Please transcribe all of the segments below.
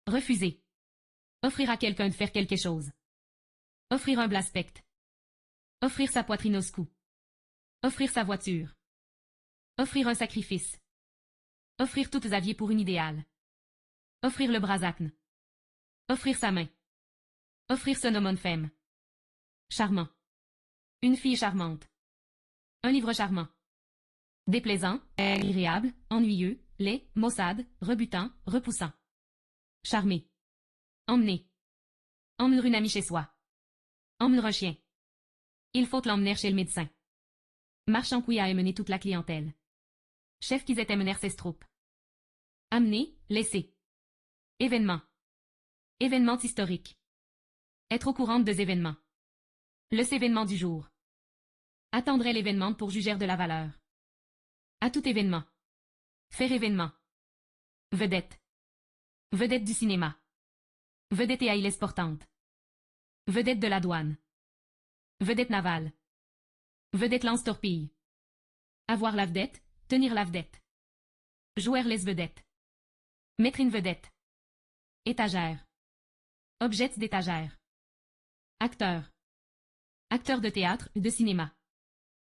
Refuser. Offrir à quelqu'un de faire quelque chose. Offrir un blaspect. Offrir sa poitrine au scou. Offrir sa voiture. Offrir un sacrifice. Offrir tout Xavier pour une idéale. Offrir le brasacne. Offrir sa main. Offrir son homme femme. Charmant. Une fille charmante. Un livre charmant. Déplaisant, agréable, ennuyeux, laid, maussade, rebutant, repoussant. Charmer. Emmener. Emmener une amie chez soi. Emmener un chien. Il faut l'emmener chez le médecin. Marchand qui a amené toute la clientèle. Chef qui étaient mener ses troupes. Amener, laisser. Événement. Événement historique. Être au courant des événements. Le événement du jour. Attendrait l'événement pour juger de la valeur. À tout événement. Faire événement. Vedette. Vedette du cinéma. Vedette et aïlesse portante. Vedette de la douane. Vedette navale. Vedette lance-torpille. Avoir la vedette, tenir la vedette. Jouer les vedettes. Mettre une vedette. Étagère. Objet d'étagère. Acteur. Acteur de théâtre, de cinéma.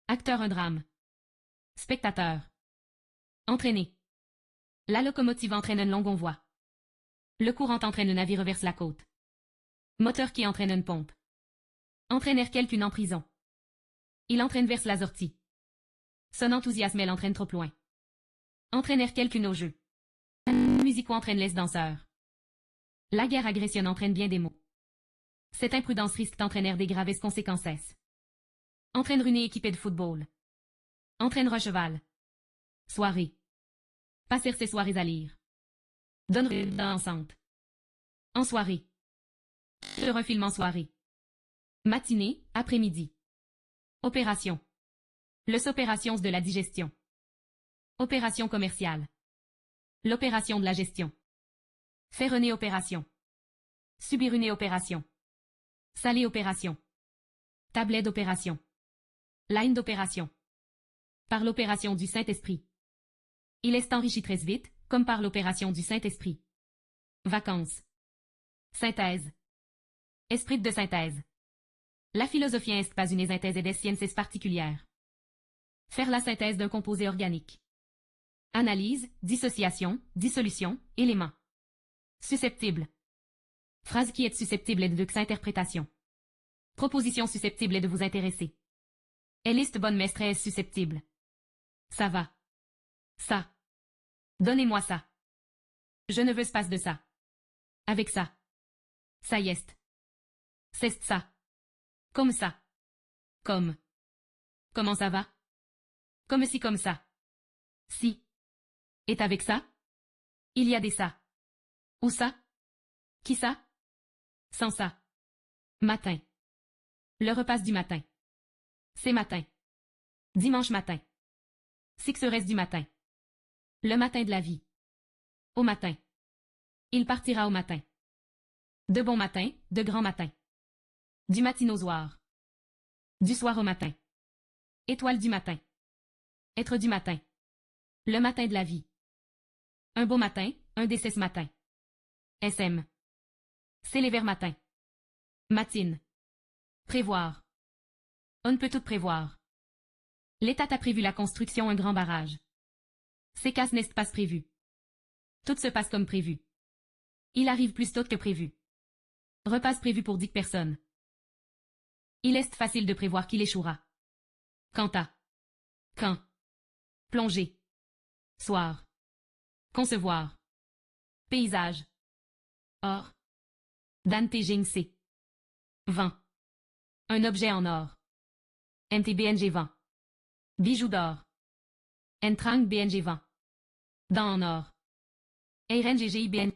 Acteur un drame. Spectateur. Entraîner. La locomotive entraîne un long convoi. Le courant entraîne un navire vers la côte. Moteur qui entraîne une pompe. Entraîner quelqu'un en prison. Il entraîne vers la sortie. Son enthousiasme l'entraîne trop loin. Entraîner quelqu'un au jeu. Musico entraîne les danseurs. La guerre agression entraîne bien des mots. Cette imprudence risque d'entraîner des graves conséquences. Entraîne une équipée de football. Entraînera cheval. Soirée. Passer ses soirées à lire. Donner dansante. En soirée. Sur un film en soirée. Matinée, après-midi. Opération. Les opérations de la digestion. Opération commerciale. L'opération de la gestion. Faire une opération. Subir une opération. Saler opération. Tablet d'opération. Line d'opération. Par l'opération du Saint-Esprit. Il est enrichi très vite, comme par l'opération du Saint-Esprit. Vacances. Synthèse. Esprit de synthèse. La philosophie n'est pas une synthèse des sciences particulières. Faire la synthèse d'un composé organique. Analyse, dissociation, dissolution, élément. Susceptible. Phrase qui est susceptible de interprétation. Proposition susceptible de vous intéresser. Et liste bonne maître est susceptible. Ça va. Ça. Donnez-moi ça. Je ne veux pas de ça. Avec ça. Ça y est. C'est ça. Comme ça. Comme. Comment ça va? Comme si comme ça. Si. Et avec ça? Il y a des ça. Où ça? Qui ça? Sans ça. Matin. Le repas du matin. C'est matin. Dimanche matin. Six du matin. Le matin de la vie. Au matin. Il partira au matin. De bon matin, de grand matin. Du matin au soir. Du soir au matin. Étoile du matin. Être du matin. Le matin de la vie. Un beau matin, un décès ce matin. SM. C'est les vers matin. Matine. Prévoir. On ne peut tout prévoir. L'État a prévu la construction d'un grand barrage. Ces casse n'est pas prévu. Tout se passe comme prévu. Il arrive plus tôt que prévu. Repas prévu pour 10 personnes. Il est facile de prévoir qu'il échouera. Quant à. Quand. Plonger. Soir. Concevoir. Paysage. Or. Dante Ginc. Vent. Un objet en or. MTBNG vent. Bijoux d'or. Entrang BNG vent. Dents en or. RNGGIBN.